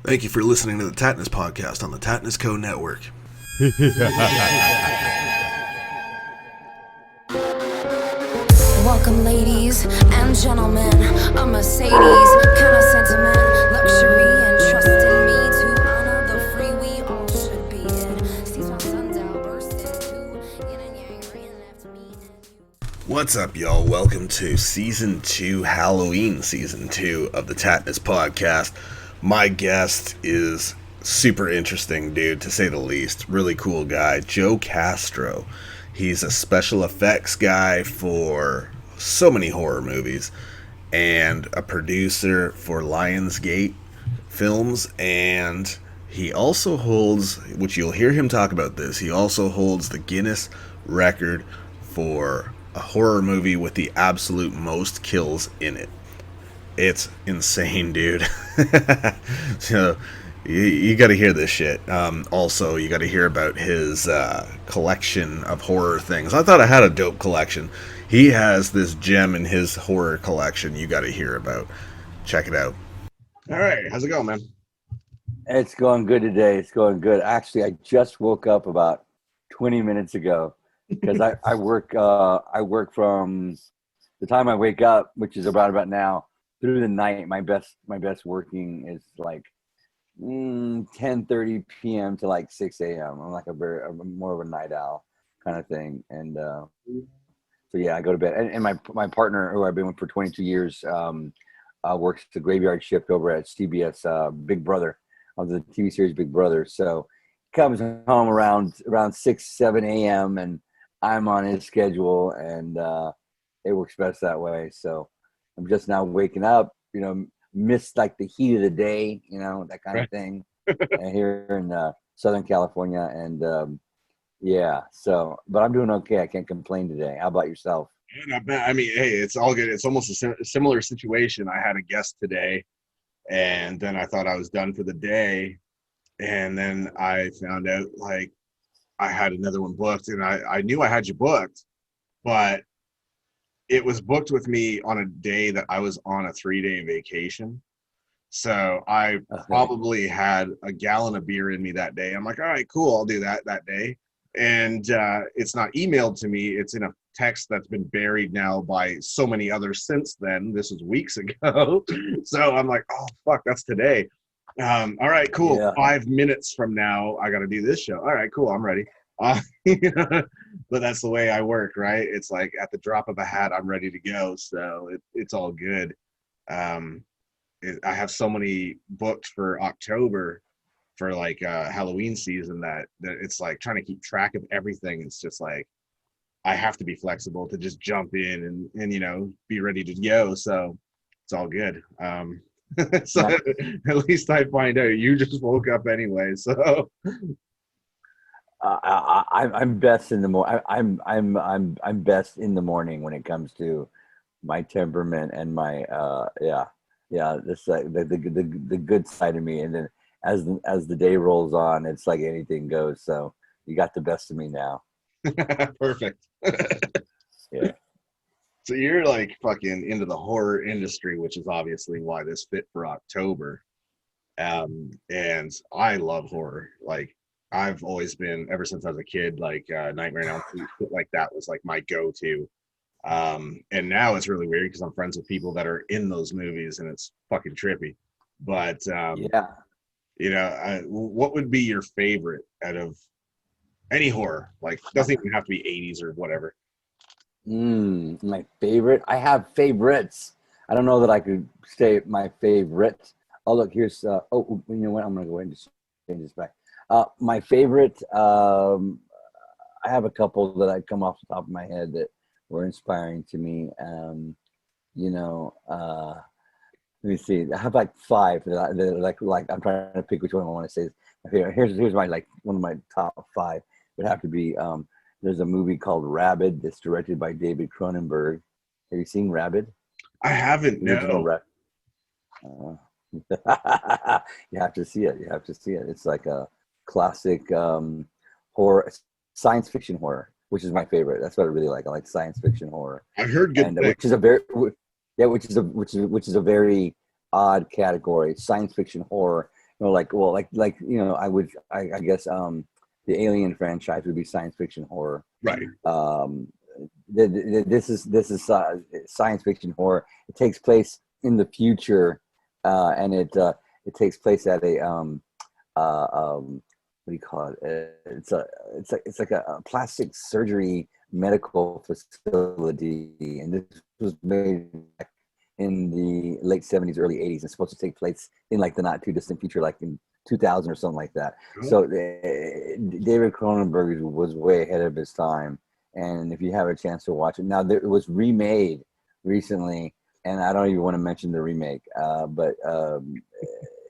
Thank you for listening to the Tattness podcast on the Tattness Co. Network. Welcome, ladies and gentlemen. A Mercedes kind of sentiment, luxury and trust in me to honor the free we all should be in. Sees my sundial burst into yin and yang, rain left me and you. What's up, y'all? Welcome to Season 2, Halloween Season 2 of the Tattness podcast. My guest is super interesting, dude, to say the least. Really cool guy, Joe Castro. He's a special effects guy for so many horror movies and a producer for Lionsgate films, and he also holds, which you'll hear him talk about this, he also holds the Guinness record for a horror movie with the absolute most kills in it. It's insane, dude. So you got to hear this shit. Also, you got to hear about his collection of horror things. I thought I had a dope collection. He has this gem in his horror collection you got to hear about. Check it out. All right. How's it going, man? It's going good today. It's going good. Actually, I just woke up about 20 minutes ago because I work from the time I wake up, which is about now, through the night. My best working is like 10:30 p.m. to like 6 a.m. I'm like I'm more of a night owl kind of thing. And so yeah, I go to bed. And my partner, who I've been with for 22 years, works the graveyard shift over at CBS Big Brother, on the TV series Big Brother. So he comes home around 6, 7 a.m. and I'm on his schedule, and it works best that way. So I'm just now waking up, missed like the heat of the day, that kind of thing, here in Southern California. And yeah, but I'm doing okay. I can't complain today. How about yourself? Not bad. I mean, hey, it's all good. It's almost a similar situation. I had a guest today, and then I thought I was done for the day, and then I found out like I had another one booked, and I knew I had you booked, but it was booked with me on a day that I was on a 3-day vacation. So I probably had a gallon of beer in me that day. I'm like, all right, cool, I'll do that day. And it's not emailed to me. It's in a text that's been buried now by so many others since then. This was weeks ago. So I'm like, oh, fuck, that's today. All right, cool. Yeah. 5 minutes from now, I got to do this show. All right, cool, I'm ready. But that's the way I work, right? It's like at the drop of a hat, I'm ready to go. So it's all good. I have so many booked for October for like Halloween season that it's like trying to keep track of everything. It's just like I have to be flexible to just jump in and be ready to go. So it's all good. So at least I find out you just woke up anyway. So I'm best in the morning. I'm best in the morning when it comes to my temperament and my this like the good side of me. And then as the day rolls on, it's like anything goes. So you got the best of me now. Perfect. Yeah. So you're like fucking into the horror industry, which is obviously why this fit for October. And I love horror. Like I've always been, ever since I was a kid, like Nightmare on Elm Street, like that was like my go-to. And now it's really weird because I'm friends with people that are in those movies, and it's fucking trippy. But what would be your favorite out of any horror? Like, doesn't even have to be 80s or whatever. My favorite. I have favorites. I don't know that I could say my favorite. Oh, look, here's. You know what? I'm gonna go ahead and just change this back. My favorite. I have a couple that I come off the top of my head that were inspiring to me. Let me see. I have like 5 that like I'm trying to pick which one I want to say. Here's my like one of my top 5. It would have to be. There's a movie called Rabid that's directed by David Cronenberg. Have you seen Rabid? I haven't. No. You have to see it. It's like a classic horror, science fiction horror, which is my favorite. That's what I really like. I like science fiction horror. I've heard good things. Which is a very odd category, science fiction horror. No, like I guess the Alien franchise would be science fiction horror. Right. This is science fiction horror. It takes place in the future, and it takes place at a what do you call it? It's like a plastic surgery medical facility, and this was made in the late 70s, early 80s. It's supposed to take place in like the not too distant future, like in 2000 or something like that. Oh, So David Cronenberg was way ahead of his time. And if you have a chance to watch it, now it was remade recently, and I don't even want to mention the remake, but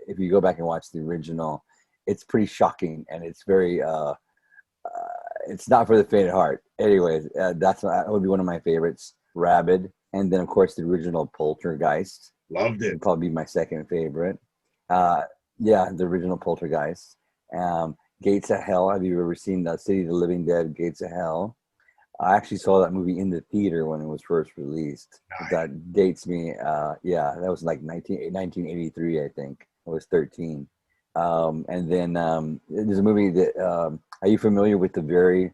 if you go back and watch the original, it's pretty shocking, and it's very it's not for the faint of heart. Anyways, that would be one of my favorites. Rabid, and then of course the original Poltergeist loved it. would probably be my second favorite. Yeah, the original Poltergeist. Gates of Hell. Have you ever seen the City of the Living Dead? Gates of Hell. I actually saw that movie in the theater when it was first released. Nice. That dates me. Yeah, that was like 1983, I think. I was 13. And then there's a movie that. Are you familiar with the very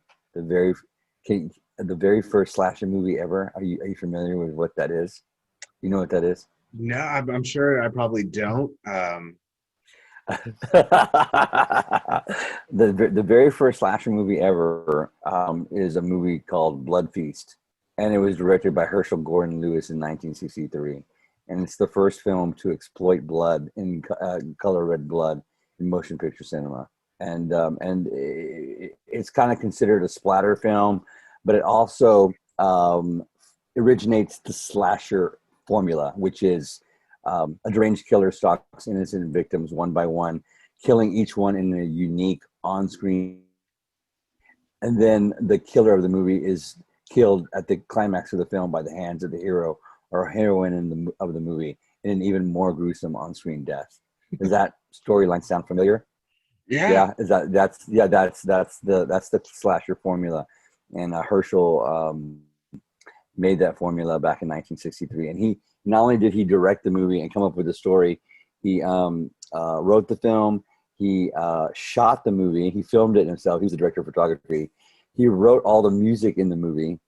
first slasher movie ever? Are you familiar with what that is? You know what that is? No, I'm sure I probably don't. The very first slasher movie ever is a movie called Blood Feast, and it was directed by Herschel Gordon Lewis in 1963, and it's the first film to exploit blood in color red blood in motion picture cinema, and it's kind of considered a splatter film, but it also originates the slasher formula, which is a deranged killer stalks innocent victims one by one, killing each one in a unique on-screen. And then the killer of the movie is killed at the climax of the film by the hands of the hero or heroine of the movie in an even more gruesome on-screen death. Does that storyline sound familiar? Yeah. That's the slasher formula, and Herschel made that formula back in 1963. And he not only did he direct the movie and come up with the story, he wrote the film, he shot the movie, he filmed it himself. He was the director of photography. He wrote all the music in the movie,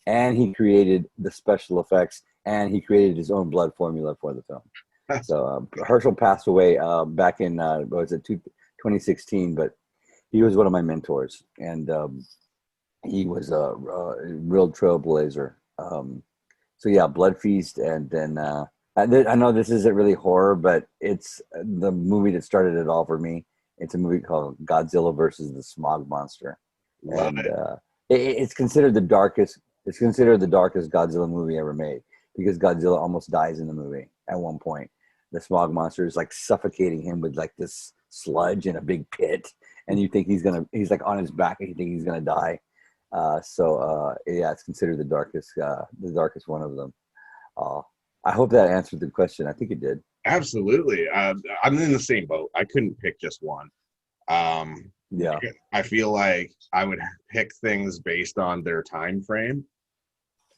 and he created the special effects, and he created his own blood formula for the film. So Herschel passed away back in 2016, but he was one of my mentors, and he was a real trailblazer. So yeah, Blood Feast, and then I know this isn't really horror, but it's the movie that started it all for me. It's a movie called Godzilla versus the Smog Monster, Love and it. it's considered the darkest. It's considered the darkest Godzilla movie ever made, because Godzilla almost dies in the movie at one point. The Smog Monster is like suffocating him with like this sludge in a big pit, and you think he's like on his back, and you think he's gonna die. Yeah, it's considered the darkest one of them. I hope that answered the question. I think it did. Absolutely. I'm in the same boat. I couldn't pick just one. Yeah. I feel like I would pick things based on their time frame,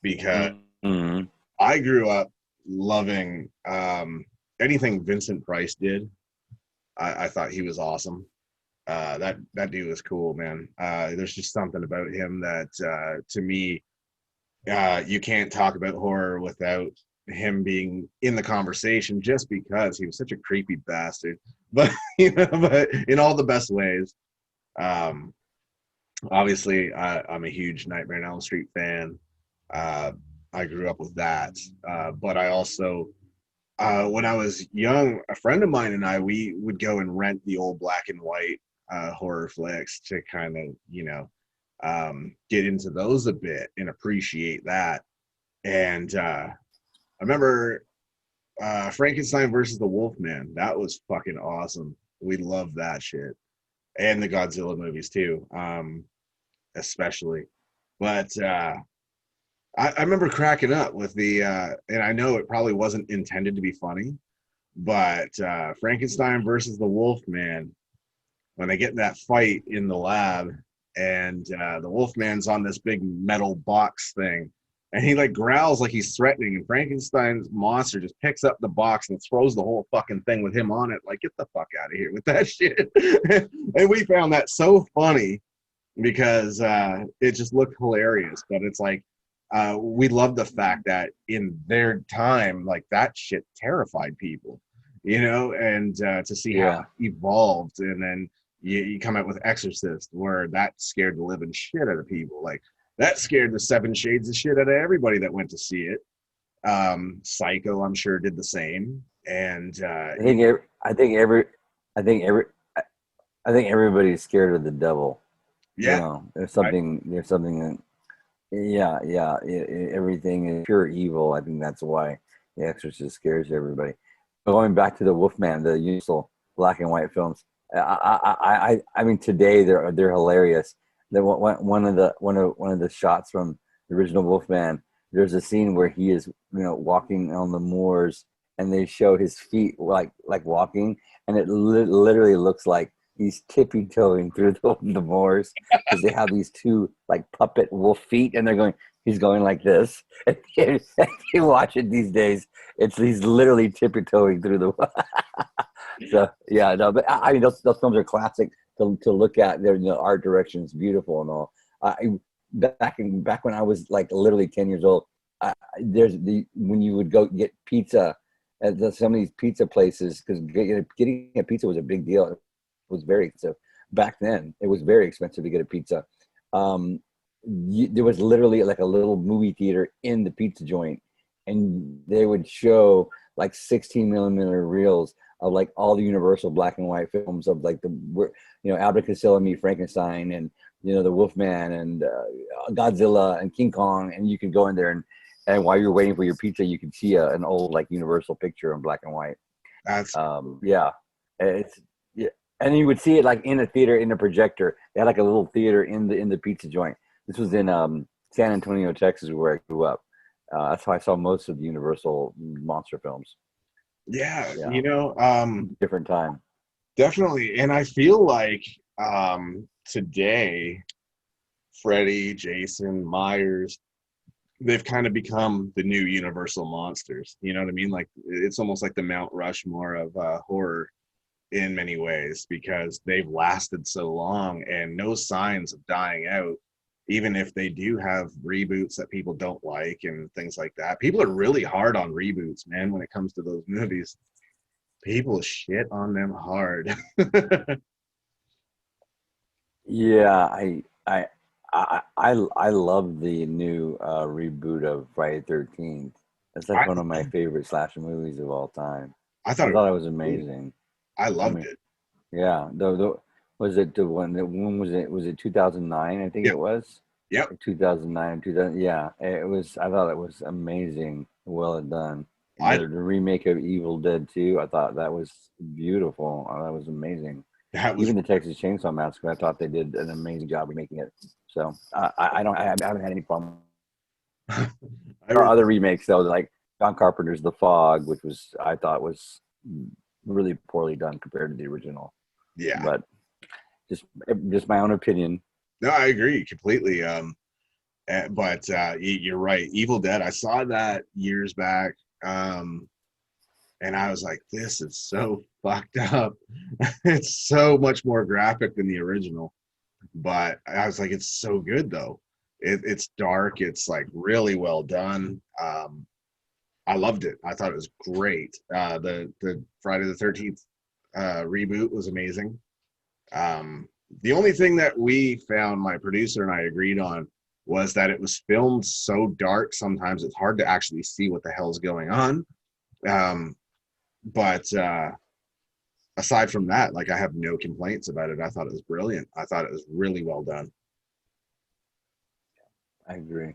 because Mm-hmm. I grew up loving anything Vincent Price did. I thought he was awesome. That dude was cool, man. There's just something about him that to me, you can't talk about horror without him being in the conversation, just because he was such a creepy bastard, but but in all the best ways. Obviously, I'm a huge Nightmare on Elm Street fan. I grew up with that, but I also, when I was young, a friend of mine and we would go and rent the old black and white horror flicks to kind of get into those a bit and appreciate that. And I remember Frankenstein versus the Wolfman. That was fucking awesome. We loved that shit, and the Godzilla movies too, especially. But I remember cracking up with the, and I know it probably wasn't intended to be funny, but Frankenstein versus the Wolfman, when they get in that fight in the lab, and the Wolfman's on this big metal box thing, and he like growls like he's threatening, and Frankenstein's monster just picks up the box and throws the whole fucking thing with him on it. Like, get the fuck out of here with that shit. And we found that so funny because it just looked hilarious. But it's like we love the fact that in their time, like that shit terrified people, you know, and to see how it evolved, and then you come out with Exorcist, where that scared the living shit out of people. Like that scared the Seven Shades of shit out of everybody that went to see it. Psycho, I'm sure, did the same. And I think everybody's scared of the devil. yeah, You know, there's something that, everything is pure evil. I think that's why The Exorcist scares everybody. Going back to the Wolfman, the Universal black and white films, I mean, today they're hilarious. One of the shots from the original Wolfman, there's a scene where he is, walking on the moors, and they show his feet like walking, and it literally looks like he's tippy-toeing through the moors, because they have these two like puppet wolf feet, and he's going like this. And you watch it these days, he's literally tippy-toeing through the so yeah, no, but I mean, those films are classic to look at. Their art direction is beautiful and all. Back when I was like literally 10 years old, when you would go get pizza at some of these pizza places, because getting a pizza was a big deal. It was very expensive back then. It was very expensive to get a pizza. There was literally like a little movie theater in the pizza joint, and they would show like 16 millimeter reels of like all the Universal black and white films of like Abbott and Costello Meet Frankenstein, and the Wolfman, and Godzilla and King Kong, and you could go in there, and while you're waiting for your pizza, you could see an old like Universal picture in black and white. that's and you would see it like in a theater, in a projector. They had like a little theater in the pizza joint. This was in San Antonio, Texas, where I grew up. That's how I saw most of the Universal monster films. yeah. Different time. Definitely. And I feel like today, Freddy, Jason, Myers, they've kind of become the new Universal monsters. You know what I mean? Like it's almost like the Mount Rushmore of horror in many ways, because they've lasted so long and no signs of dying out. Even if they do have reboots that people don't like and things like that. People are really hard on reboots, man, when it comes to those movies. People shit on them hard. Yeah, I love the new reboot of Friday the 13th. It's like one of my favorite slasher movies of all time. I thought it was amazing. I loved it. Yeah, was it the one? When was it? Was it 2009? I think it was. Yep. 2009, 2000. Yeah, it was. I thought it was amazing. Well done. The remake of Evil Dead 2, I thought that was beautiful. That was amazing. Even the Texas Chainsaw Massacre, I thought they did an amazing job of making it. So I haven't had any problem. There are other remakes though, like John Carpenter's The Fog, which I thought was really poorly done compared to the original. Yeah. But just my own opinion. No, I agree completely. But you're right. Evil Dead, I saw that years back. And I was like, this is so fucked up. It's so much more graphic than the original. But I was like, it's so good though. It's dark. It's like really well done. I loved it. I thought it was great. The Friday the 13th reboot was amazing. The only thing that we found, my producer and I agreed on, was that it was filmed so dark sometimes it's hard to actually see what the hell's going on. But aside from that, like I have no complaints about it. I thought it was brilliant. I thought it was really well done. I agree.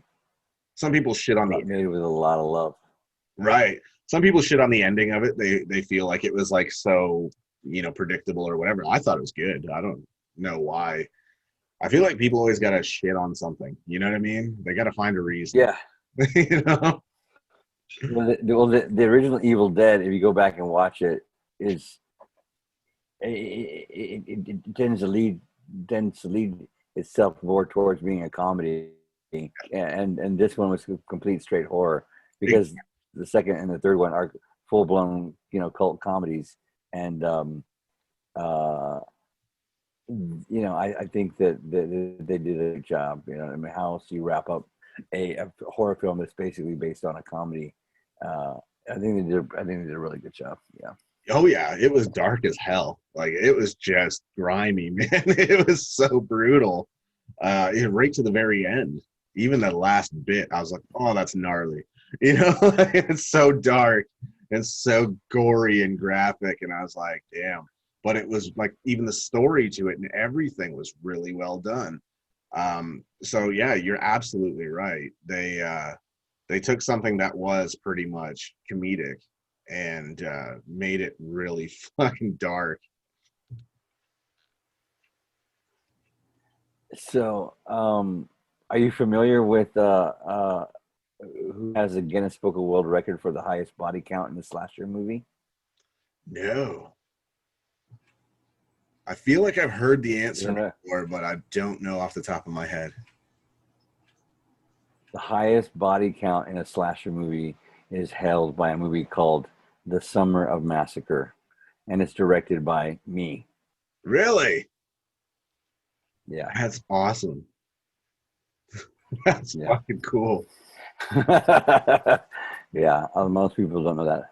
Some people shit on the made with a lot of love. Right. Some people shit on the ending of it. They feel like it was like so, predictable or whatever. I thought it was good. I don't know why. I feel like people always gotta shit on something. You know what I mean? They gotta find a reason. Yeah. Well, the original Evil Dead, if you go back and watch it, it tends to lead itself more towards being a comedy and this one was complete straight horror, because the second and the third one are full blown, cult comedies. And I think that they did a good job. I mean, how else do you wrap up a horror film that's basically based on a comedy? I think they did a really good job. Yeah. Oh yeah, it was dark as hell. Like, it was just grimy, man. It was so brutal. Right to the very end. Even the last bit, I was like, oh, that's gnarly. It's so dark and so gory and graphic, and I was like, damn. But it was like, even the story to it and everything was really well done. So yeah, you're absolutely right. They took something that was pretty much comedic and made it really fucking dark. So, are you familiar with who has a Guinness Book of World Record for the highest body count in a slasher movie? No. I feel like I've heard the answer Yeah. before, but I don't know off the top of my head. The highest body count in a slasher movie is held by a movie called The Summer of Massacre, and it's directed by me. Really? Yeah. That's awesome. That's fucking cool. Yeah, most people don't know that.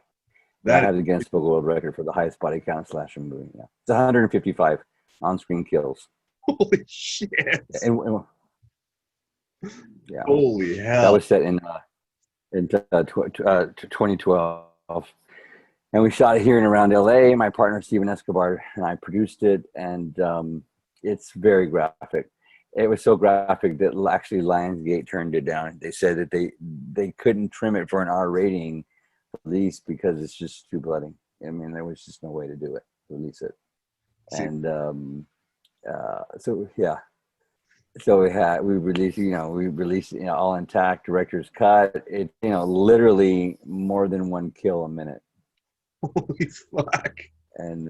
That has a Guinness Book of World Record for the highest body count slasher movie. Yeah, it's 155 on-screen kills. Holy shit! Yeah, holy hell! That was set in 2012, and we shot it here and around LA. My partner Steven Escobar and I produced it, and it's very graphic. It was so graphic that actually Lionsgate turned it down. They said that they couldn't trim it for an R rating release because it's just too bloody. I mean, there was just no way to do it, release it. And so yeah, so we released all intact, director's cut. It literally more than one kill a minute. Holy fuck! And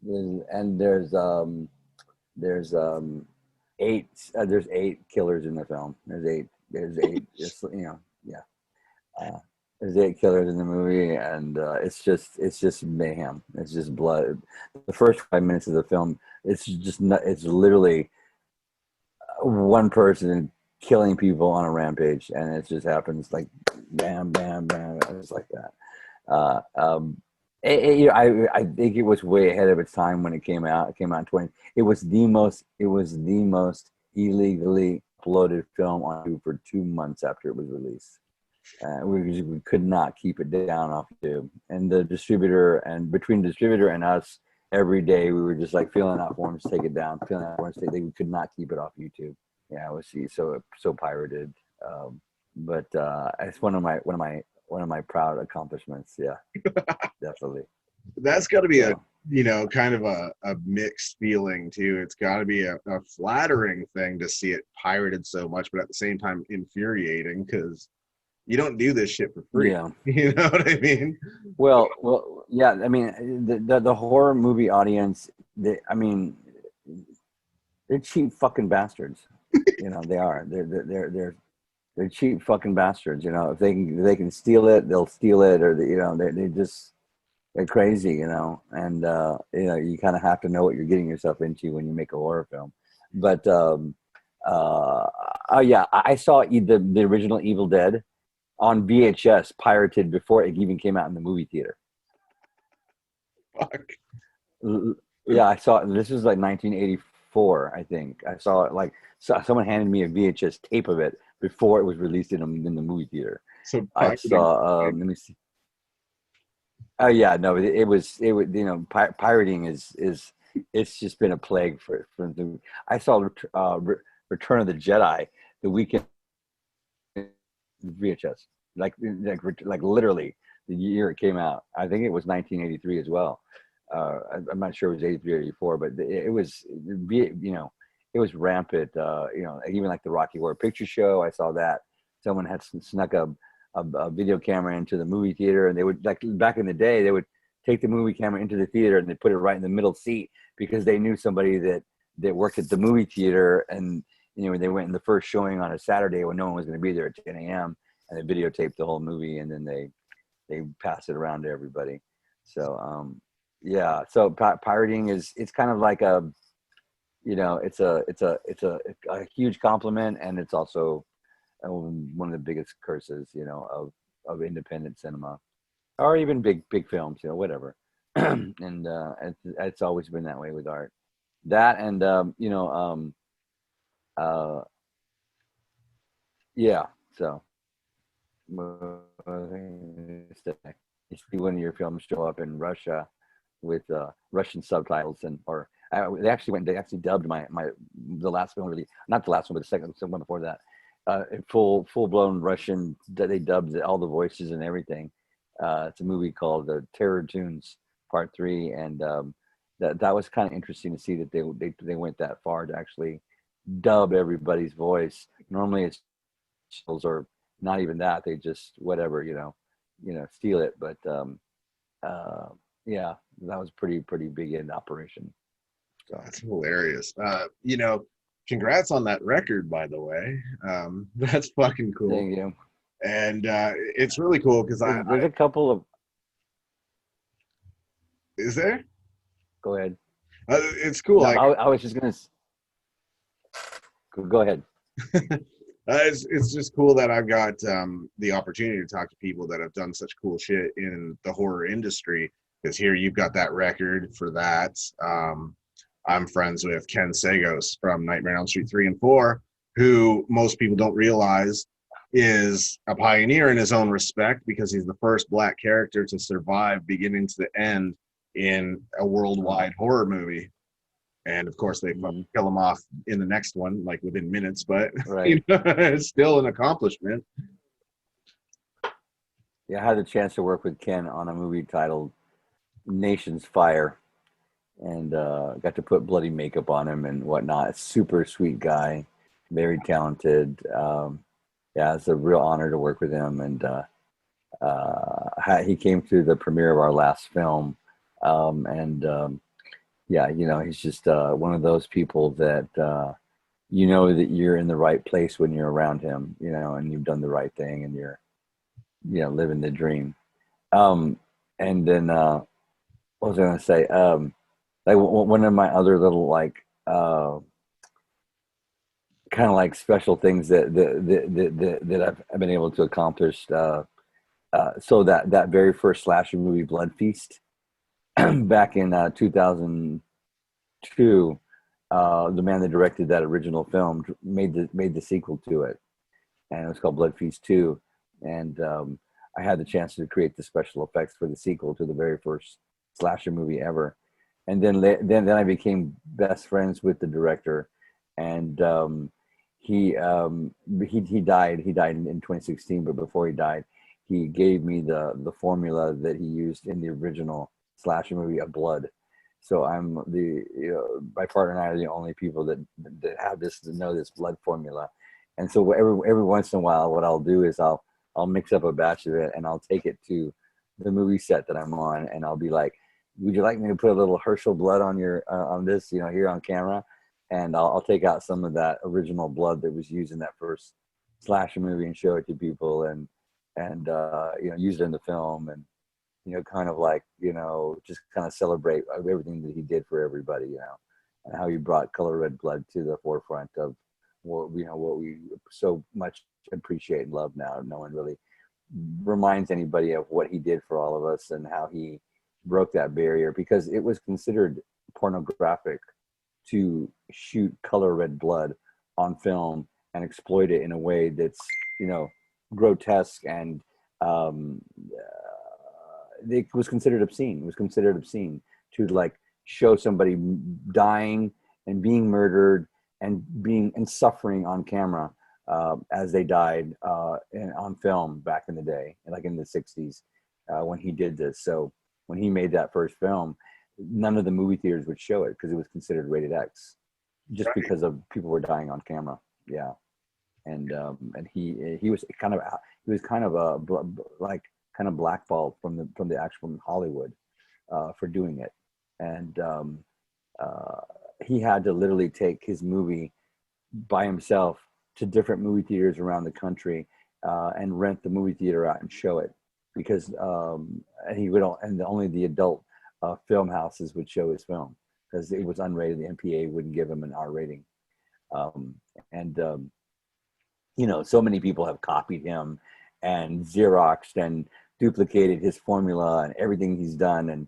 there's 8 killers in the film. There's eight. Just, yeah. There's 8 killers in the movie, and it's just mayhem. It's just blood. The first 5 minutes of the film, it's literally one person killing people on a rampage, and it just happens like bam, bam, bam, just like that. I think it was way ahead of its time when it came out. It came out in 20. It was the most illegally uploaded film on YouTube for 2 months after it was released. We could not keep it down off YouTube. And the distributor, and between the distributor and us, every day we were just like filling out forms to take it down, filling out forms to take it. We could not keep it off YouTube. Yeah, it was so pirated. But it's one of my proud accomplishments. Yeah, definitely. That's got to be a kind of a mixed feeling too. It's got to be a flattering thing to see it pirated so much, but at the same time infuriating, because you don't do this shit for free. Yeah. You know what I mean? Well, yeah. I mean, the horror movie audience, they're cheap fucking bastards. They are. They're cheap fucking bastards. If they can steal it, they'll steal it, or they're crazy. And you kind of have to know what you're getting yourself into when you make a horror film. But yeah, I saw the original Evil Dead on VHS, pirated before it even came out in the movie theater. Fuck. Yeah, I saw it. This was like 1984, I think. I saw it someone handed me a VHS tape of it before it was released in the movie theater. So I saw. Let me see. Oh yeah, no, it was pirating is it's just been a plague for the. I saw Return of the Jedi the weekend. VHS, like literally the year it came out. I think it was 1983 as well. I'm not sure it was 83 or 84, but it was rampant. Even like the Rocky Horror Picture Show, I saw that someone had snuck a video camera into the movie theater, and they would, like back in the day, they would take the movie camera into the theater and they put it right in the middle seat because they knew somebody that worked at the movie theater, and they went in the first showing on a Saturday when no one was going to be there at 10 a.m. and they videotaped the whole movie, and then they passed it around to everybody. So yeah, so pirating it's kind of like a, it's a huge compliment, and it's also one of the biggest curses, of independent cinema, or even big films, whatever. And it's always been that way with art. That and yeah. So you see one of your films show up in Russia with Russian subtitles, or they actually dubbed the last film, really not the last one, but the second one before that, full blown Russian. They dubbed all the voices and everything. It's a movie called Terror Tunes Part 3, and that was kind of interesting to see that they went that far to actually dub everybody's voice. Normally it's or not even that, they just whatever, steal it. But yeah, that was pretty big in operation. So That's hilarious. Congrats on that record, by the way. That's fucking cool. thank you. And it's really cool because There's a couple of. Is there? Go ahead. It's cool. No, I was just gonna. Go ahead. It's just cool that I've got the opportunity to talk to people that have done such cool shit in the horror industry. Because here you've got that record for that. I'm friends with Ken Sagos from Nightmare on Elm Street 3 and 4, who most people don't realize is a pioneer in his own respect, because he's the first Black character to survive beginning to the end in a worldwide horror movie. And of course, they kill him off in the next one, like within minutes, but right. It's still an accomplishment. Yeah, I had the chance to work with Ken on a movie titled Nation's Fire, and got to put bloody makeup on him and whatnot. Super sweet guy, very talented. Yeah, it's a real honor to work with him. And he came to the premiere of our last film, yeah, he's just one of those people that that you're in the right place when you're around him, and you've done the right thing, and you're living the dream. And then what was I going to say? Like one of my other little kind of like special things that I've been able to accomplish. So that very first slasher movie, Blood Feast, back in 2002, the man that directed that original film made the sequel to it, and it was called Blood Feast 2. And I had the chance to create the special effects for the sequel to the very first slasher movie ever. And then I became best friends with the director, and he died. He died in 2016, but before he died, he gave me the formula that he used in the original slasher movie of Blood. So I'm my partner and I are the only people that have this, to know this blood formula. And so every once in a while, what I'll do is I'll mix up a batch of it, and I'll take it to the movie set that I'm on, and I'll be like, would you like me to put a little Herschel blood on your on this, here on camera? And I'll take out some of that original blood that was used in that first slasher movie and show it to people, and use it in the film, and kind of like just kind of celebrate everything that he did for everybody, and how he brought Color Red Blood to the forefront of what we so much appreciate and love now. No one really reminds anybody of what he did for all of us and how he broke that barrier, because it was considered pornographic to shoot color red blood on film and exploit it in a way that's grotesque, and it was considered obscene. It was considered obscene to show somebody dying and being murdered and suffering on camera as they died on film back in the day, like in the 60s, when he did this. So when he made that first film, none of the movie theaters would show it because it was considered rated X, just because of people were dying on camera. Yeah, and he was kind of blackballed from the actual Hollywood for doing it, and he had to literally take his movie by himself to different movie theaters around the country and rent the movie theater out and show it because and he would and only the adult film houses would show his film because it was unrated. The MPA wouldn't give him an R rating, um, and you know, so many people have copied him and Xeroxed and duplicated his formula and everything he's done, and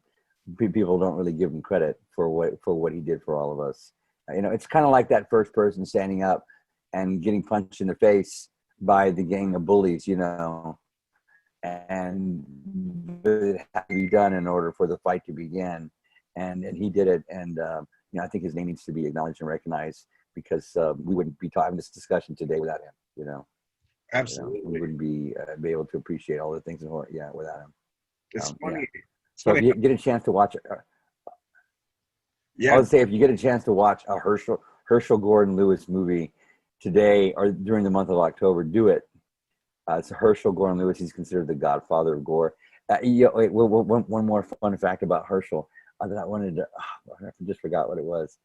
people don't really give him credit for what he did for all of us. You know, it's kind of like that first person standing up and getting punched in the face by the gang of bullies, you know, and it had to be done in order for the fight to begin, and he did it, and you know, I think his name needs to be acknowledged and recognized because we wouldn't be having this discussion today without him, you know. Absolutely. You know, we wouldn't be able to appreciate all the things in horror, without him. It's funny. Yeah. It's So funny. if you get a chance to watch it, Yeah. I would say if you get a chance to watch a Herschel Gordon Lewis movie today or during the month of October, do it. It's Herschel Gordon Lewis. He's considered the godfather of gore. Wait, one more fun fact about Herschel that I wanted to. I just forgot what it was.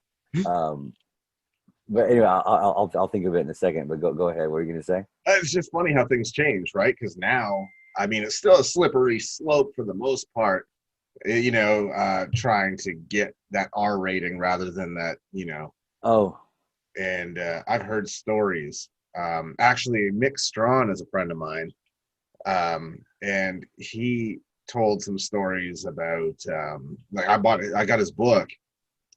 But anyway, I'll think of it in a second. But go ahead. What are you going to say? It's just funny how things change, right? Because now, I mean, it's still a slippery slope for the most part, you know, trying to get that R rating rather than that, you know. Oh. And I've heard stories. Actually, Mick Strawn is a friend of mine, and he told some stories about like I got his book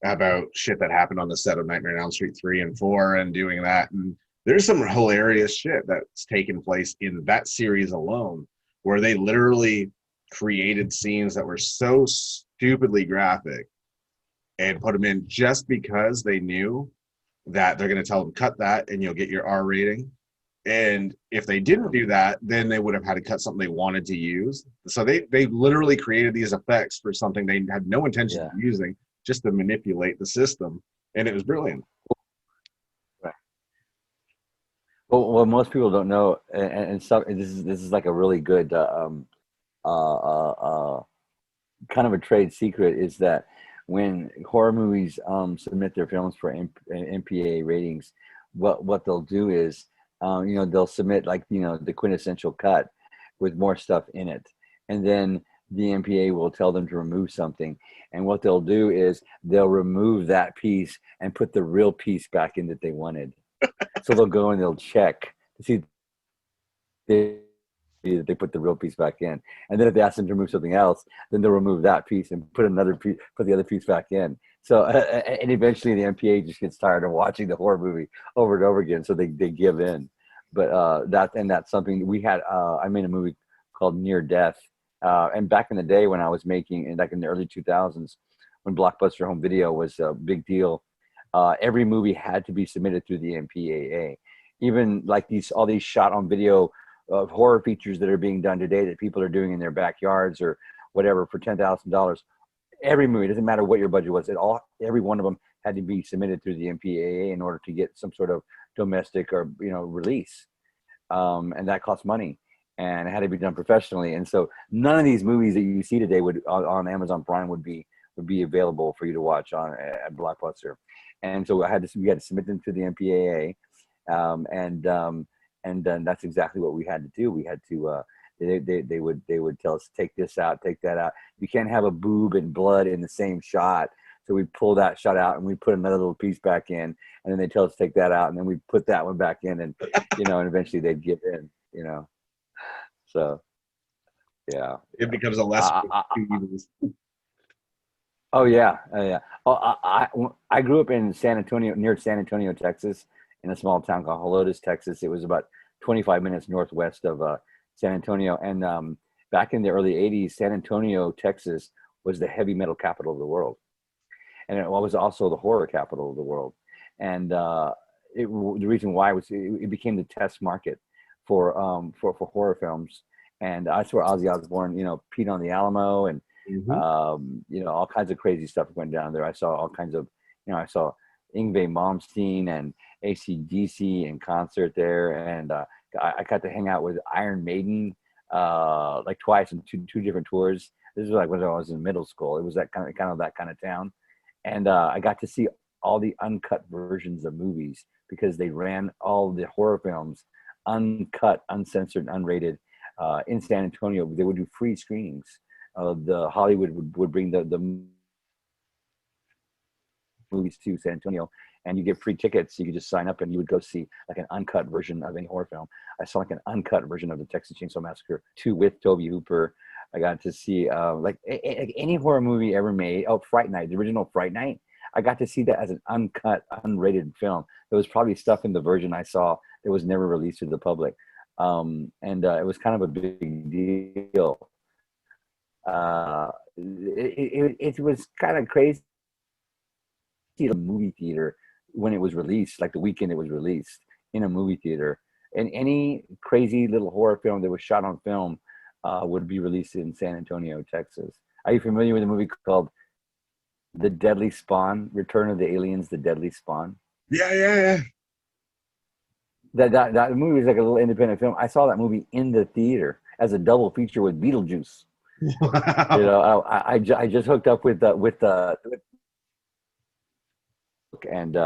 about shit that happened on the set of Nightmare on Elm Street 3 and 4 and doing that. And there's some hilarious shit that's taken place in that series alone, where they literally created scenes that were so stupidly graphic and put them in just because they knew that they're going to tell them cut that and you'll get your R rating. And if they didn't do that, then they would have had to cut something they wanted to use. So they literally created these effects for something they had no intention of using, just to manipulate the system. And it was brilliant. Right. Well, what most people don't know, and this is like a really good kind of a trade secret, is that when horror movies submit their films for MPA ratings, what they'll do is, you know, they'll submit like, you know, the quintessential cut with more stuff in it, and then the MPA will tell them to remove something, and what they'll do is they'll remove that piece and put the real piece back in that they wanted. So they'll go and they'll check to see that they put the real piece back in, and then if they ask them to remove something else, then they'll remove that piece and put the other piece back in. So and eventually the MPA just gets tired of watching the horror movie over and over again, so they give in. But that's something we had. I made a movie called Near Death, and back in the day when I was making, and like in the early 2000s, when Blockbuster Home Video was a big deal, every movie had to be submitted through the MPAA. Even like all these shot on video of horror features that are being done today that people are doing in their backyards or whatever for $10,000. Every movie, doesn't matter what your budget was, every one of them had to be submitted through the MPAA in order to get some sort of domestic or, you know, release, and that costs money, and it had to be done professionally. And so none of these movies that you see today would on Amazon Prime would be available for you to watch at Blockbuster. And so we had to submit them to the MPAA, and then that's exactly what we had to do. We had to they would tell us, take this out, take that out. You can't have a boob and blood in the same shot. So we pull that shot out and we put another little piece back in, and then they tell us to take that out, and then we put that one back in, and you know, and eventually they'd give in, you know. So yeah, It becomes a less oh yeah. Oh, I grew up in San Antonio, near San Antonio, Texas, in a small town called Helotes, Texas. It was about 25 minutes northwest of San Antonio. And back in the early 80s, San Antonio, Texas was the heavy metal capital of the world. And it was also the horror capital of the world. And the reason why was it became the test market for horror films. And that's where Ozzy Osbourne, you know, peed on the Alamo, and you know, all kinds of crazy stuff went down there. I saw all kinds of, you know, I saw Yngwie Malmsteen and AC/DC in concert there, and I got to hang out with Iron Maiden like twice in two different tours. This was like when I was in middle school. It was that kind of that kind of town, and I got to see all the uncut versions of movies because they ran all the horror films uncut, uncensored, unrated in San Antonio. They would do free screenings. The Hollywood would bring the movies to San Antonio, and you get free tickets. You could just sign up and you would go see like an uncut version of any horror film. I saw like an uncut version of the Texas Chainsaw Massacre 2 with Toby Hooper. I got to see like any horror movie ever made. Oh, Fright Night, the original Fright Night. I got to see that as an uncut, unrated film. There was probably stuff in the version I saw that was never released to the public. And it was kind of a big deal. It was kind of crazy. The movie theater when it was released, like the weekend it was released in a movie theater, and any crazy little horror film that was shot on film would be released in San Antonio, Texas. Are you familiar with a movie called The Deadly Spawn, Return of the Aliens, The Deadly Spawn? Yeah. That movie was like a little independent film. I saw that movie in the theater as a double feature with Beetlejuice. Wow. You know, I just hooked up with and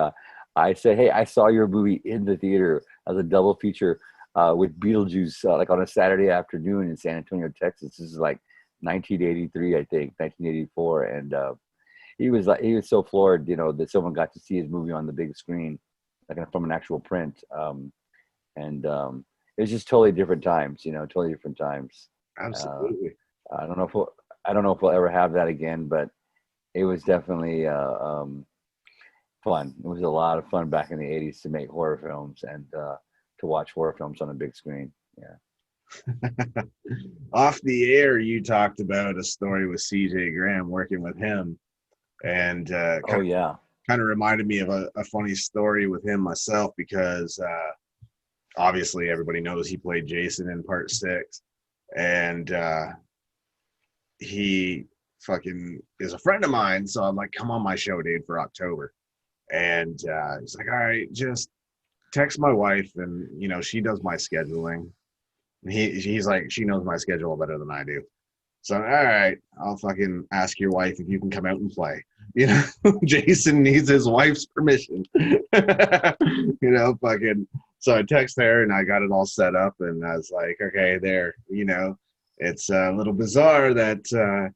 I said, hey, I saw your movie in the theater as a double feature with Beetlejuice, like on a Saturday afternoon in San Antonio, Texas. This is like 1983, I think, 1984, and he was so floored, you know, that someone got to see his movie on the big screen, like from an actual print, and it was just totally different times, you know, totally different times. Absolutely. I don't know if we'll ever have that again, but it was definitely fun. It was a lot of fun back in the 80s to make horror films and to watch horror films on a big screen. Yeah. Off the air, you talked about a story with CJ Graham, working with him, and kind of reminded me of a funny story with him myself, because obviously everybody knows he played Jason in Part 6, and he fucking is a friend of mine, so I'm like, come on my show, dude, for October. And he's like, all right, just text my wife, and you know, she does my scheduling. And he's like, she knows my schedule better than I do. So all right, I'll fucking ask your wife if you can come out and play. You know, Jason needs his wife's permission. You know, fucking. So I text her and I got it all set up, and I was like, okay, there. You know, it's a little bizarre that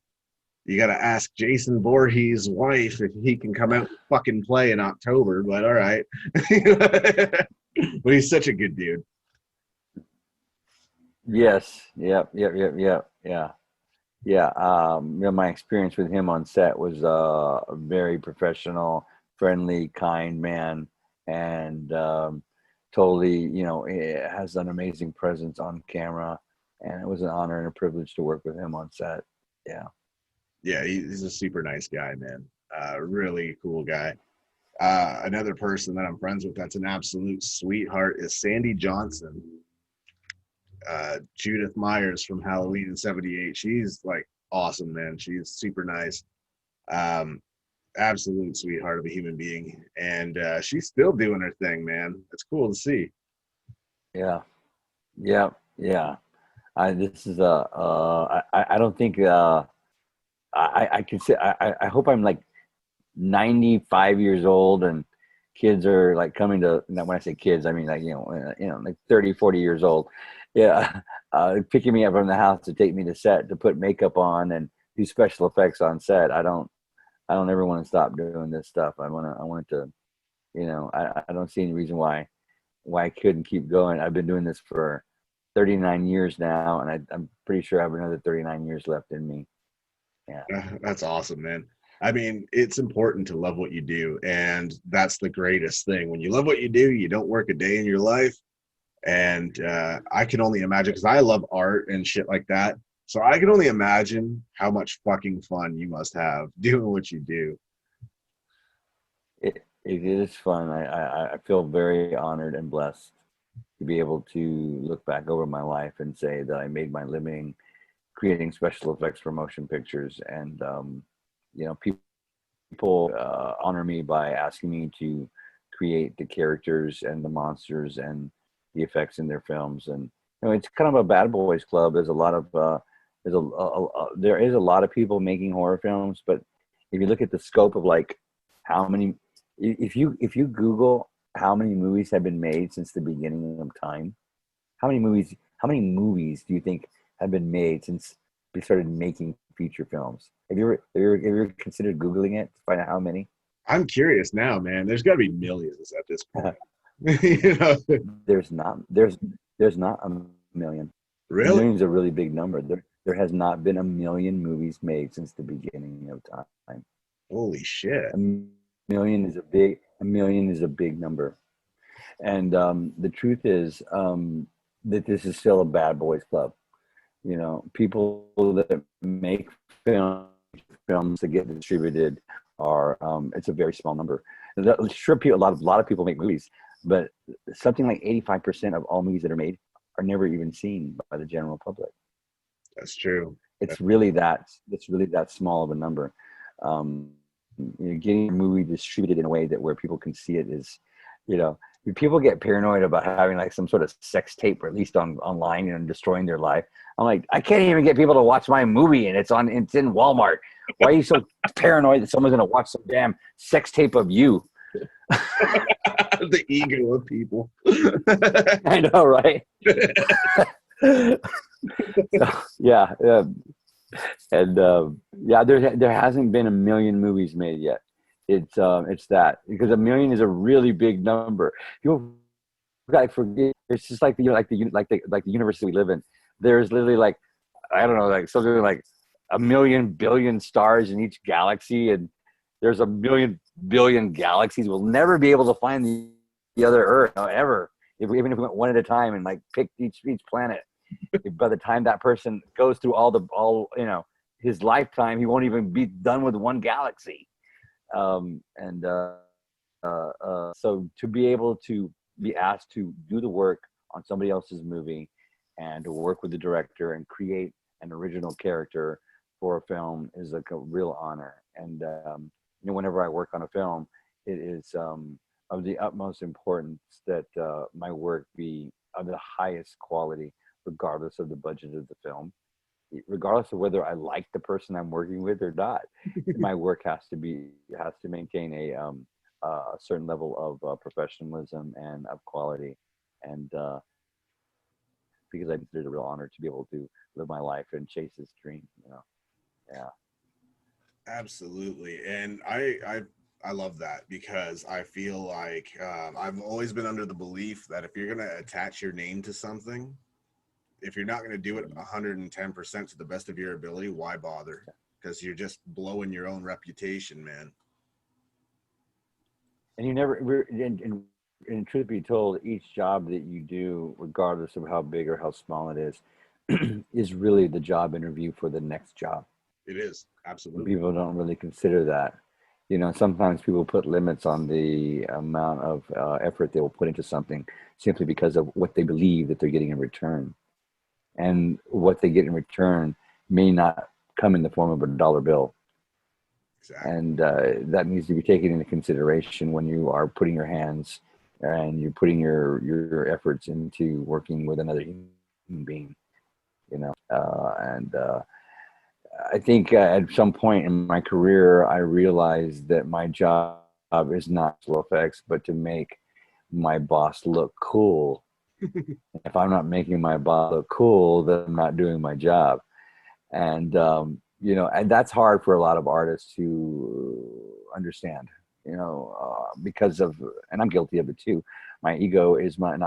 you got to ask Jason Voorhees' wife if he can come out and fucking play in October, but all right. But he's such a good dude. Yes. Yep. Yeah. You know, my experience with him on set was a very professional, friendly, kind man, and totally, you know, has an amazing presence on camera, and it was an honor and a privilege to work with him on set. Yeah, he's a super nice guy, man. Really cool guy. Another person that I'm friends with that's an absolute sweetheart is Sandy Johnson. Judith Myers from Halloween in '78. She's like awesome, man. She's super nice. Absolute sweetheart of a human being. And she's still doing her thing, man. It's cool to see. Yeah. This is I don't think I can say I hope I'm like 95 years old and kids are like coming to, when I say kids, I mean like, you know, like 30, 40 years old. Yeah. Picking me up from the house to take me to set to put makeup on and do special effects on set. I don't ever want to stop doing this stuff. I want to, you know, I don't see any reason why I couldn't keep going. I've been doing this for 39 years now, and I'm pretty sure I have another 39 years left in me. Yeah. That's awesome, man. I mean, it's important to love what you do, and that's the greatest thing. When you love what you do, you don't work a day in your life. And I can only imagine, because I love art and shit like that, so I can only imagine how much fucking fun you must have doing what you do. It is fun. I feel very honored and blessed to be able to look back over my life and say that I made my living creating special effects for motion pictures. And you know, people honor me by asking me to create the characters and the monsters and the effects in their films. And you know, it's kind of a bad boys club. There's a lot of there is a lot of people making horror films, but if you look at the scope of like how many If you Google how many movies have been made since the beginning of time, how many movies do you think have been made since we started making feature films? Have you ever considered Googling it to find out how many? I'm curious now, man. There's got to be millions at this point. You know, There's not a million. A really? million is a really big number. There has not been a million movies made since the beginning of time. Holy shit. A million is a big number. And the truth is that this is still a bad boys club. People that make films that get distributed are it's a very small number. Sure, a lot of people make movies, but something like 85% of all movies that are made are never even seen by the general public. That's true. It's really that small of a number. um, Getting a movie distributed in a way that where people can see it is, people get paranoid about having like some sort of sex tape released online and destroying their life. I'm like, I can't even get people to watch my movie and it's in Walmart. Why are you so paranoid that someone's gonna watch some damn sex tape of you? The ego of people. I know, right? Yeah, yeah. And yeah, there hasn't been a million movies made yet. It's that, because a million is a really big number. People got to forget. It's just like the universe that we live in. There's literally like, I don't know, like something like a million billion stars in each galaxy, and there's a million billion galaxies. We'll never be able to find the other Earth ever. Even if we went one at a time and like picked each planet, by the time that person goes through his lifetime, he won't even be done with one galaxy. And so to be able to be asked to do the work on somebody else's movie and to work with the director and create an original character for a film is like a real honor. And whenever I work on a film, it is of the utmost importance that my work be of the highest quality, regardless of the budget of the film, regardless of whether I like the person I'm working with or not. My work has to maintain a certain level of professionalism and of quality, and because I consider it a real honor to be able to live my life and chase this dream. Yeah. Absolutely. And I love that, because I feel like I've always been under the belief that if you're going to attach your name to something, if you're not going to do it 110% to the best of your ability, why bother? Because you're just blowing your own reputation, man. And you never, and truth be told, each job that you do, regardless of how big or how small it is really the job interview for the next job. It is. Absolutely. People don't really consider that. Sometimes people put limits on the amount of effort they will put into something simply because of what they believe that they're getting in return. And what they get in return may not come in the form of a dollar bill. Exactly. And that needs to be taken into consideration when you are putting your hands and you're putting your efforts into working with another human being. And I think at some point in my career, I realized that my job is not visual effects, but to make my boss look cool. If I'm not making my boss look cool, then I'm not doing my job. And, and that's hard for a lot of artists to understand, because of, and I'm guilty of it too. My ego is not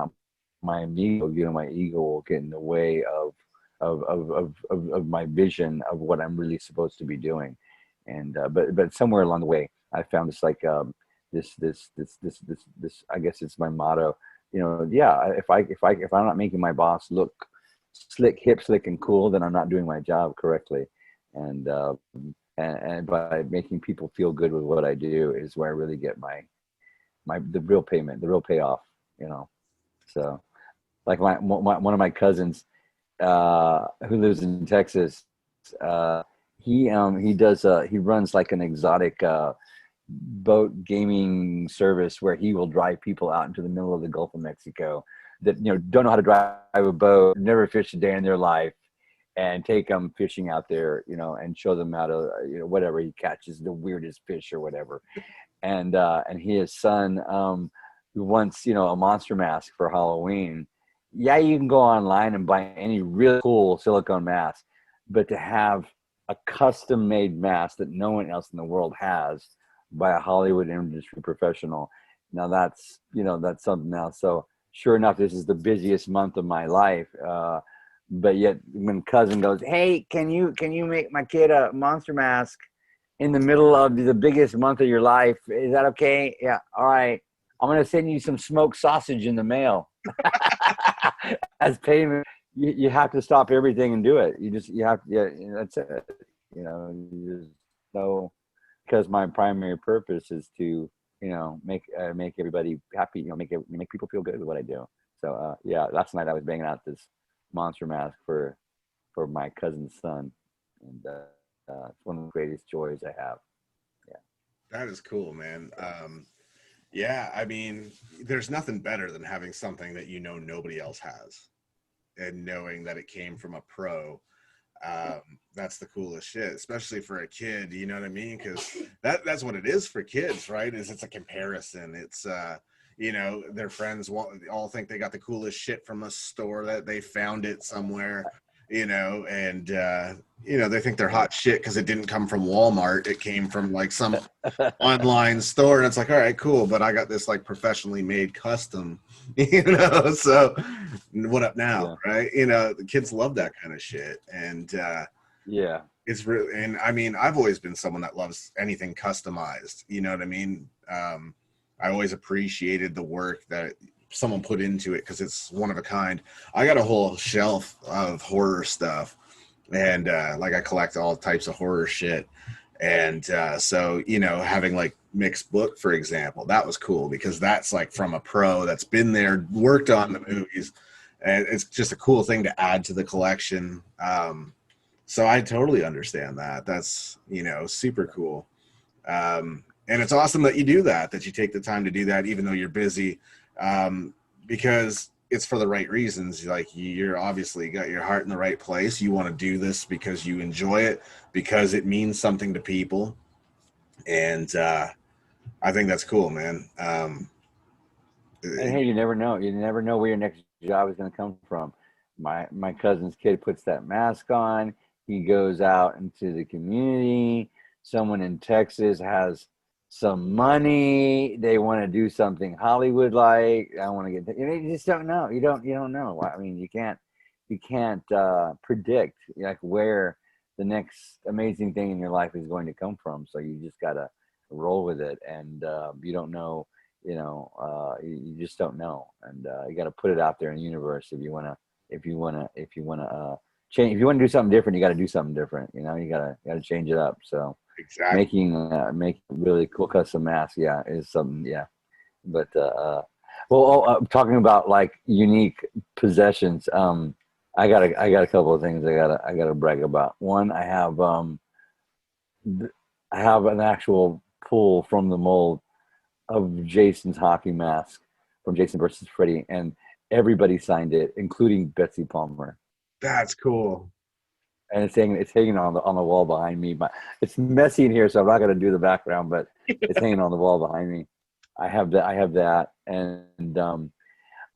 my ego, my ego will get in the way of my vision of what I'm really supposed to be doing. And, but somewhere along the way, I found this like, this, I guess it's my motto. If I'm not making my boss look slick, hip, slick, and cool, then I'm not doing my job correctly. And by making people feel good with what I do is where I really get the real payment, the real payoff. So like one of my cousins who lives in Texas, he runs like an exotic boat gaming service where he will drive people out into the middle of the Gulf of Mexico that don't know how to drive a boat, never fished a day in their life, and take them fishing out there, and show them how to whatever, he catches the weirdest fish or whatever. and his son who wants, a monster mask for Halloween. Yeah, you can go online and buy any really cool silicone mask, but to have a custom made mask that no one else in the world has by a Hollywood industry professional, now that's something else. So sure enough, this is the busiest month of my life. But yet when cousin goes, hey, can you make my kid a monster mask in the middle of the biggest month of your life? Is that okay? Yeah. All right. I'm going to send you some smoked sausage in the mail as payment. You have to stop everything and do it. You have to, yeah, that's it. You just know, because my primary purpose is to, make everybody happy, make people feel good with what I do. So, yeah, last night I was banging out this monster mask for my cousin's son. And, it's one of the greatest joys I have. Yeah. That is cool, man. Yeah, I mean, there's nothing better than having something that nobody else has, and knowing that it came from a pro. That's the coolest shit, especially for a kid. You know what I mean? Because that's what it is for kids, right? Is it's a comparison. It's their friends all think they got the coolest shit from a store, that they found it somewhere, and they think they're hot shit because it didn't come from Walmart. It came from like some online store, and it's like, all right, cool, but I got this like professionally made custom, so what up now? Yeah. Right? The kids love that kind of shit. And Yeah. it's really, and I mean, I've always been someone that loves anything customized, you know what I mean? I always appreciated the work that someone put into it, because it's one of a kind. I got a whole shelf of horror stuff, and like I collect all types of horror shit. And so having like Mick's book, for example, that was cool, because that's like from a pro that's been there, worked on the movies, and it's just a cool thing to add to the collection. So I totally understand that. That's super cool. And it's awesome that you do that you take the time to do that, even though you're busy, because it's for the right reasons. Like, you're obviously got your heart in the right place. You want to do this because you enjoy it, because it means something to people. And I think that's cool, man. And hey, you never know. You never know where your next job is going to come from. My cousin's kid puts that mask on. He goes out into the community. Someone in Texas has some money. They want to do something Hollywood like. I want to get. You just don't know. You don't know. I mean, you can't predict like where the next amazing thing in your life is going to come from. So you just gotta roll with it, and you don't know. You just don't know, and you got to put it out there in the universe if you want to change. If you want to do something different, you got to do something different. You got to change it up. So exactly. making really cool custom masks, yeah, is something, yeah. But talking about like unique possessions, I got a couple of things I gotta brag about. One, I have an actual pull from the mold of Jason's hockey mask from Jason versus Freddy, and everybody signed it, including Betsy Palmer. That's cool. And it's hanging on the wall behind me. But it's messy in here, so I'm not gonna do the background, but it's hanging on the wall behind me. I have that, and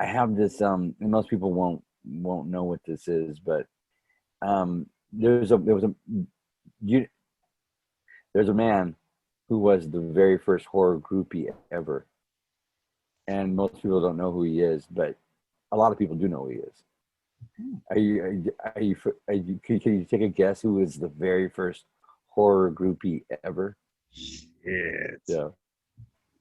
I have this. And most people won't know what this is, but there's a man who was the very first horror groupie ever, and most people don't know who he is, but a lot of people do know who he is. Can you take a guess who was the very first horror groupie ever? Shit. Yeah.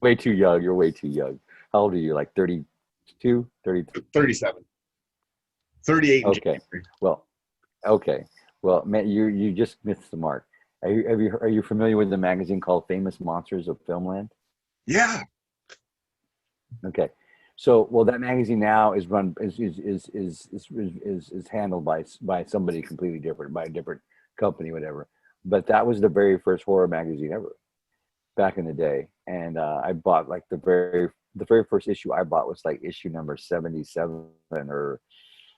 Way too young. You're way too young. How old are you? Like 32, 33? 37. 38. Okay. Well, man, you just missed the mark. Are you familiar with the magazine called Famous Monsters of Filmland? Yeah. Okay. So, well, that magazine now is handled by somebody completely different, by a different company, whatever. But that was the very first horror magazine ever, back in the day. And I bought like the very first issue I bought was like issue number 77 or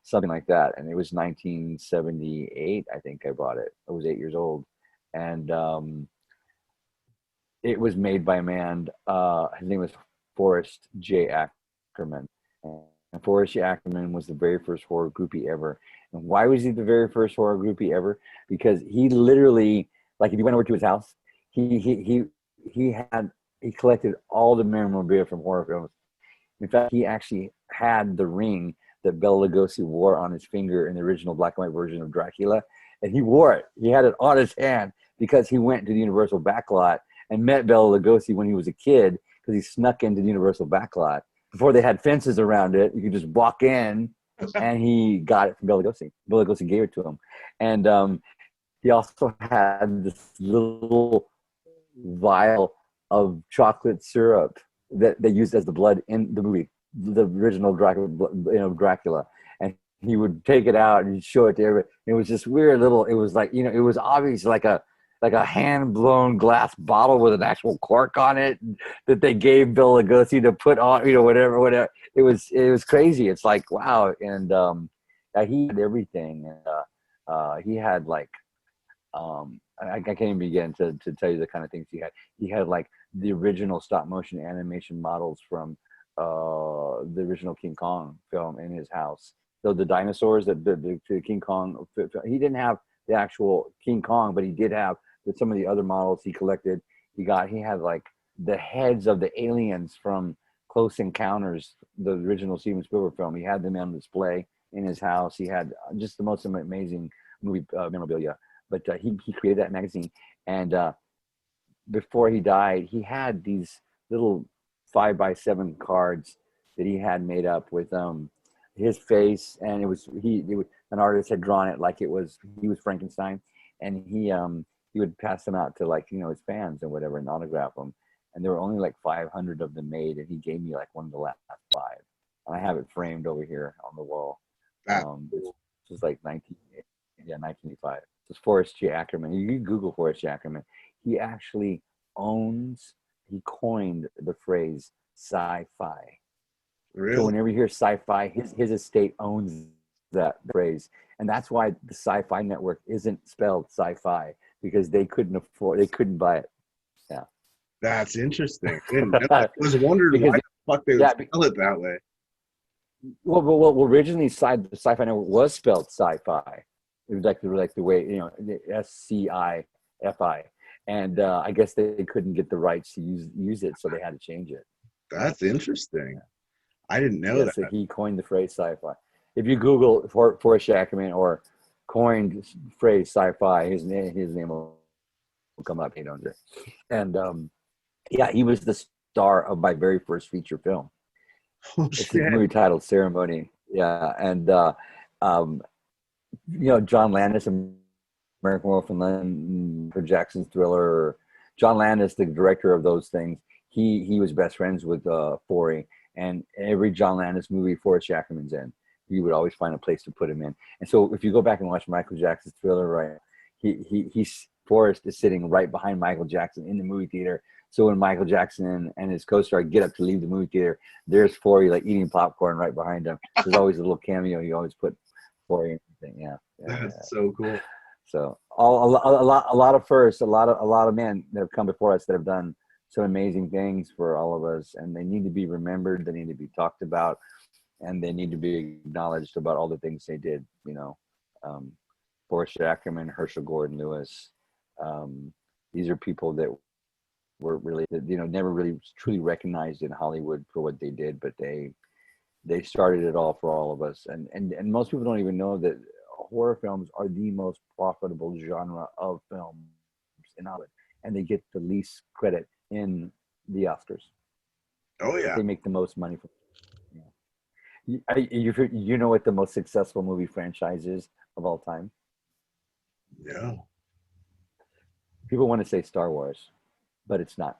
something like that, and it was 1978. I think I bought it. I was 8 years old, and it was made by a man. His name was Forrest J. Ackerman. And Forrest J. Ackerman was the very first horror groupie ever. And why was he the very first horror groupie ever? Because he literally, like, if you went over to his house, he had he collected all the memorabilia from horror films. In fact, he actually had the ring that Bela Lugosi wore on his finger in the original black and white version of Dracula, and he wore it. He had it on his hand because he went to the Universal backlot and met Bela Lugosi when he was a kid, because he snuck into the Universal backlot before they had fences around it. You could just walk in, and he got it from Bela Lugosi. Bela Lugosi gave it to him, and he also had this little vial of chocolate syrup that they used as the blood in the movie, the original Dracula, Dracula. And he would take it out and he'd show it to everybody. It was this weird little. It was like, it was obviously like a hand blown glass bottle with an actual cork on it that they gave Bela Lugosi to put on, whatever. It was crazy. It's like, wow. And he had everything. And he had like, I can't even begin to tell you the kind of things he had. He had like the original stop motion animation models from the original King Kong film in his house. So the dinosaurs that the King Kong, he didn't have the actual King Kong, but he did have some of the other models he collected. He had like the heads of the aliens from Close Encounters, the original Steven Spielberg film. He had them on display in his house. He had just the most amazing movie memorabilia. But he created that magazine, and before he died, he had these little 5x7 cards that he had made up with his face, and it was an artist had drawn it like he was Frankenstein, and he would pass them out to, like, his fans and whatever, and autograph them. And there were only like 500 of them made, and he gave me like one of the last 5. And I have it framed over here on the wall. This was like 1985. It's Forrest J. Ackerman. You Google Forrest J. Ackerman. He actually he coined the phrase sci-fi. Really? So whenever you hear sci-fi, his estate owns that phrase. And that's why the Sci-Fi Network isn't spelled sci-fi, because they couldn't buy it. Yeah. That's interesting. I was wondering why the fuck they would spell it that way. Well, originally the Sci-Fi Network was spelled sci-fi. It was like the way, SCIFI, and I guess they couldn't get the rights to use it, so they had to change it. That's interesting. I didn't know that. So he coined the phrase sci-fi. If you Google Forrest Ackerman or coined phrase sci-fi, his name will come up. He owns it, and he was the star of my very first feature film. It's a movie titled Ceremony. Yeah, and John Landis, American Werewolf in London, Michael Jackson's Thriller. John Landis, the director of those things, he was best friends with Forey, and every John Landis movie Forrest Ackerman's in, you would always find a place to put him in. And so if you go back and watch Michael Jackson's Thriller, right, Forrest is sitting right behind Michael Jackson in the movie theater. So when Michael Jackson and his co-star get up to leave the movie theater, there's Forey like eating popcorn right behind him. There's always a little cameo. You always put Forey in everything. Yeah. That's so cool. So a lot of firsts, a lot of men that have come before us that have done some amazing things for all of us, and they need to be remembered. They need to be talked about, and they need to be acknowledged about all the things they did. Forrest Ackerman, Herschel Gordon Lewis. These are people that were really, never really truly recognized in Hollywood for what they did, but they started it all for all of us. And most people don't even know that horror films are the most profitable genre of films in Hollywood, and they get the least credit in the Oscars. Oh yeah, they make the most money from. You know what the most successful movie franchise is of all time? Yeah. People want to say Star Wars, but it's not.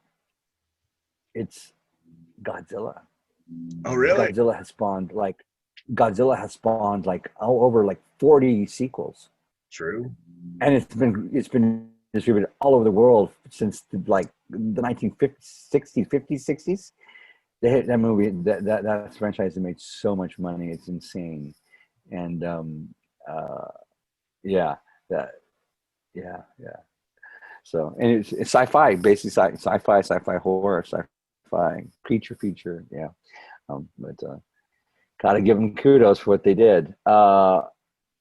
It's Godzilla. Oh really? Godzilla has spawned like over like 40 sequels. True. And it's been distributed all over the world since the 1950s, 50s, 60s. That movie, that franchise has made so much money. It's insane. And So, and it's sci-fi, basically sci-fi horror, sci-fi creature feature. Yeah. But gotta give them kudos for what they did.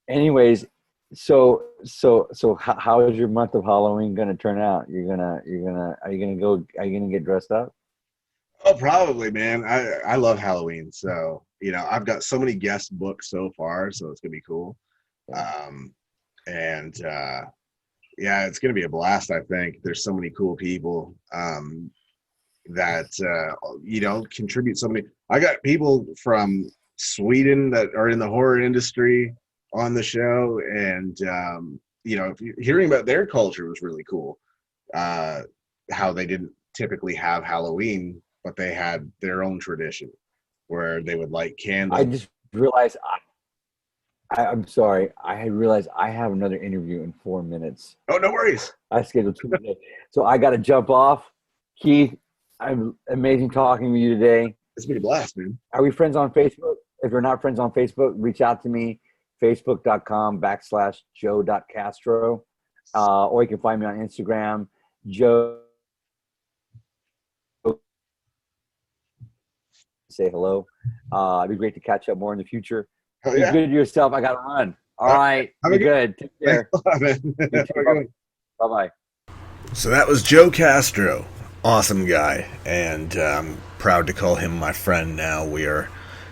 Anyways, so how is your month of Halloween gonna turn out? Are you gonna get dressed up? Oh, probably, man. I love Halloween, so I've got so many guest books so far, so it's gonna be cool. Um, and yeah, it's gonna be a blast. I think there's so many cool people that contribute so many. I got people from Sweden that are in the horror industry on the show, and hearing about their culture was really cool. How they didn't typically have Halloween, but they had their own tradition where they would light I candles. just realized I'm sorry. I had realized I have another interview in 4 minutes. Oh, no worries. I scheduled 2 minutes, so I got to jump off. Keith, I'm amazing talking with you today. It's been a blast, man. Are we friends on Facebook? If you're not friends on Facebook, reach out to me, facebook.com/joe.castro. Or you can find me on Instagram, Joe. Say hello. It'd be great to catch up more in the future. Oh, Be yeah. good to yourself. I got to run. All right. Have Be a good. Take care. Bye. Bye-bye. So that was Joe Castro. Awesome guy. And I'm proud to call him my friend now. We are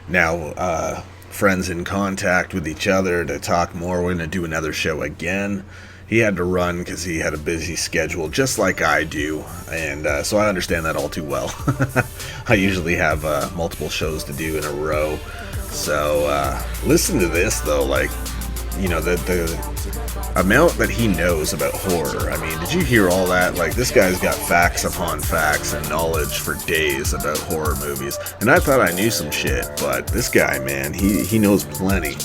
now friends in contact with each other to talk more. We're going to do another show again. He had to run because he had a busy schedule, just like I do. And so I understand that all too well. I usually have multiple shows to do in a row. So listen to this, though. Like, the amount that he knows about horror. I mean, did you hear all that? Like, this guy's got facts upon facts and knowledge for days about horror movies. And I thought I knew some shit, but this guy, man, he knows plenty.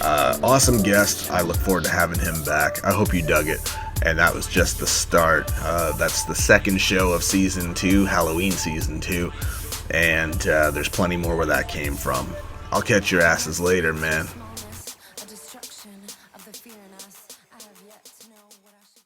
Awesome guest. I look forward to having him back. I hope you dug it. And that was just the start. That's the second show of season 2, Halloween season 2. And there's plenty more where that came from. I'll catch your asses later, man. A destruction of the fear in us. I have yet to know what I should